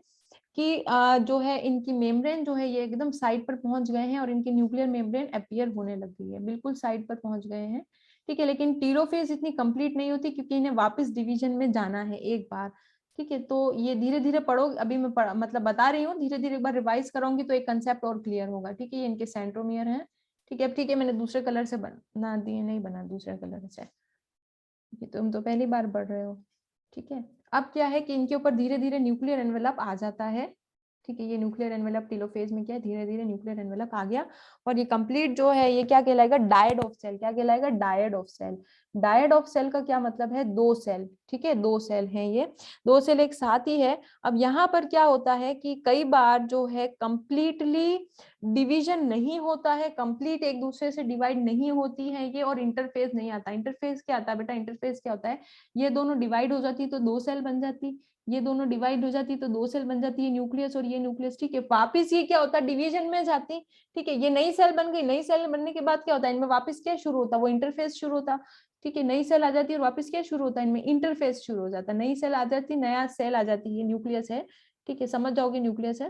कि जो है इनकी मेम्ब्रेन जो है ये एकदम साइड पर पहुंच गए हैं और इनकी न्यूक्लियर मेम्ब्रेन अपीयर होने लग गई है, बिल्कुल साइड पर पहुंच गए हैं, ठीक है। लेकिन टीलोफेज इतनी कंप्लीट नहीं होती, क्योंकि इन्हें वापस डिवीजन में जाना है एक बार, ठीक है। तो ये धीरे धीरे पढ़ो, अभी मैं मतलब बता रही हूँ, धीरे धीरे एक बार रिवाइज कराऊंगी तो एक कंसेप्ट और क्लियर होगा, ठीक है। ये इनके सेंट्रोमियर है, ठीक है। अब ठीक है, मैंने दूसरे कलर से बना दिए, नहीं बना दूसरे कलर से, ठीक है, तुम तो पहली बार पढ़ रहे हो, ठीक है। अब क्या है कि इनके ऊपर धीरे धीरे न्यूक्लियर एनवेलप आ जाता है, ठीक है। ये न्यूक्लियर एनवेलप टीलोफेज में क्या है, धीरे धीरे न्यूक्लियर एनवेलप आ गया और ये कंप्लीट जो है ये क्या कहलाएगा, डायड ऑफ सेल। क्या कहलाएगा, dyad of cell. Dyad of cell का क्या मतलब है, दो सेल, ठीक है, दो सेल हैं ये, दो सेल एक साथ ही है। अब यहाँ पर क्या होता है कि कई बार जो है कंप्लीटली डिवीजन नहीं होता है, कंप्लीट एक दूसरे से डिवाइड नहीं होती है ये, और इंटरफेस नहीं आता। इंटरफेस क्या आता है बेटा, इंटरफेस क्या होता है, ये दोनों डिवाइड हो जाती तो दो सेल बन जाती, ये दोनों डिवाइड हो जाती तो दो सेल बन जाती है, न्यूक्लियस और ये न्यूक्लियस, ठीक है। वापिस ये क्या होता है, डिवीजन में जाती, ठीक है। ये नई सेल बन गई, नई सेल बनने के बाद क्या होता है, इनमें वापस क्या शुरू होता है, वो इंटरफेस शुरू होता, ठीक है। नई सेल आ जाती है और वापस क्या शुरू होता है, इनमें इंटरफेस शुरू हो जाता है। नई सेल आ जाती, नया सेल आ जाती है, न्यूक्लियस है, ठीक है, समझ जाओगे न्यूक्लियस है,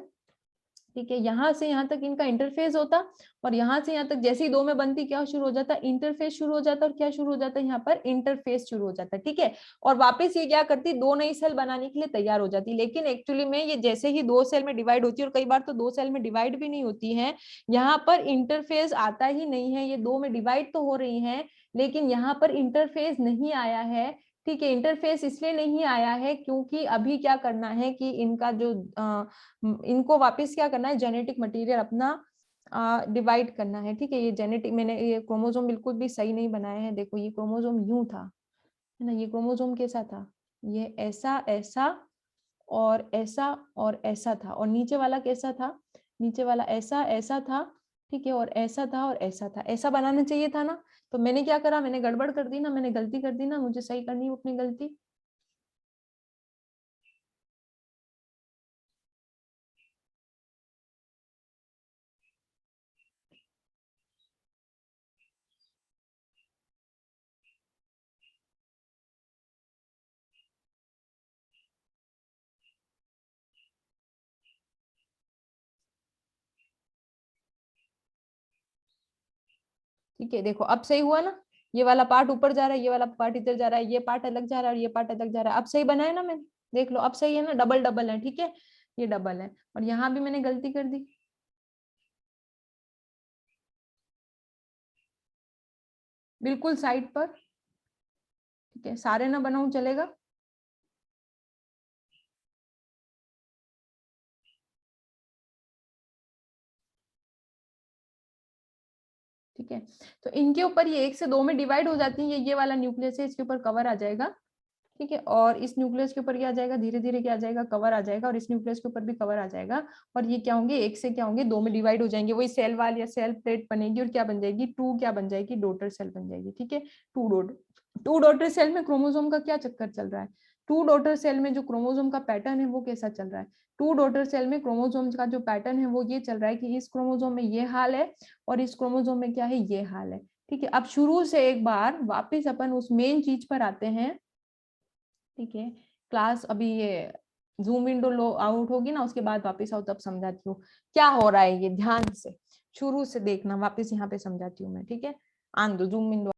ठीक है, यहाँ से यहाँ तक इनका इंटरफेस होता, और यहाँ से यहाँ तक जैसे ही दो में बनती क्या शुरू हो जाता, इंटरफेस शुरू हो जाता, और क्या शुरू हो जाता है यहाँ पर, इंटरफेस शुरू हो जाता है। ठीक है, और वापस ये क्या करती, दो नई सेल बनाने के लिए तैयार हो जाती। लेकिन एक्चुअली में ये जैसे ही दो सेल में डिवाइड होती है, और कई बार तो दो सेल में डिवाइड भी नहीं होती है, यहाँ पर इंटरफेस आता ही नहीं है। ये दो में डिवाइड तो हो रही है, लेकिन यहाँ पर इंटरफेस नहीं आया है। ठीक है, इंटरफेस इसलिए नहीं आया है क्योंकि अभी क्या करना है कि इनका जो इनको वापस क्या करना है, जेनेटिक मटेरियल अपना डिवाइड करना है। ठीक है, ये जेनेटिक, मैंने ये क्रोमोसोम बिल्कुल भी सही नहीं बनाया है। देखो ये क्रोमोसोम यूं था, है ना, ये क्रोमोसोम कैसा था, ये ऐसा ऐसा और ऐसा और ऐसा था, और नीचे वाला कैसा था, नीचे वाला ऐसा ऐसा था। ठीक है, और ऐसा था और ऐसा था, ऐसा बनाना चाहिए था ना। तो मैंने क्या करा, मैंने गड़बड़ कर दी ना, मैंने गलती कर दी ना, मुझे सही करनी है अपनी गलती। ठीक है, देखो अब सही हुआ ना, ये वाला पार्ट ऊपर जा रहा है, ये वाला पार्ट इधर जा रहा है, ये पार्ट अलग जा रहा है और ये पार्ट अलग जा रहा है। अब सही बना है ना मैंने, देख लो अब सही है ना, डबल डबल है। ठीक है, ये डबल है, और यहाँ भी मैंने गलती कर दी, बिल्कुल साइड पर। ठीक है, सारे ना बनाऊं चलेगा। ठीक है, तो इनके ऊपर ये एक से दो में डिवाइड हो जाती है, ये वाला न्यूक्लियस है, इसके ऊपर कवर आ जाएगा। ठीक है, और इस न्यूक्लियस के ऊपर क्या आ जाएगा, धीरे धीरे क्या आ जाएगा, कवर आ जाएगा, और इस न्यूक्लियस के ऊपर भी कवर आ जाएगा, और ये क्या होंगे, एक से क्या होंगे, दो में डिवाइड हो जाएंगे, वही सेल वाल या सेल प्लेट बनेगी, और क्या बन जाएगी, टू क्या बन जाएगी, डॉटर सेल बन जाएगी। ठीक है, टू डॉटर सेल में क्रोमोसोम का क्या चक्कर चल रहा है, टू डॉटर सेल में जो क्रोमोसोम का पैटर्न है वो कैसा चल रहा है, टू डॉटर सेल में क्रोमोसोम का जो पैटर्न है वो ये चल रहा है कि इस क्रोमोसोम में ये हाल है, और इस क्रोमोसोम में क्या है, ये हाल है। ठीक है, अब शुरू से एक बार वापिस अपन उस मेन चीज पर आते हैं। ठीक है, क्लास अभी ये जूम विंडो लो आउट होगी ना, उसके बाद वापस आओ, तब समझाती हूँ क्या हो रहा है, ये ध्यान से शुरू से देखना, वापस यहाँ पे समझाती हूँ मैं। ठीक है, आन दो जूम विंडो।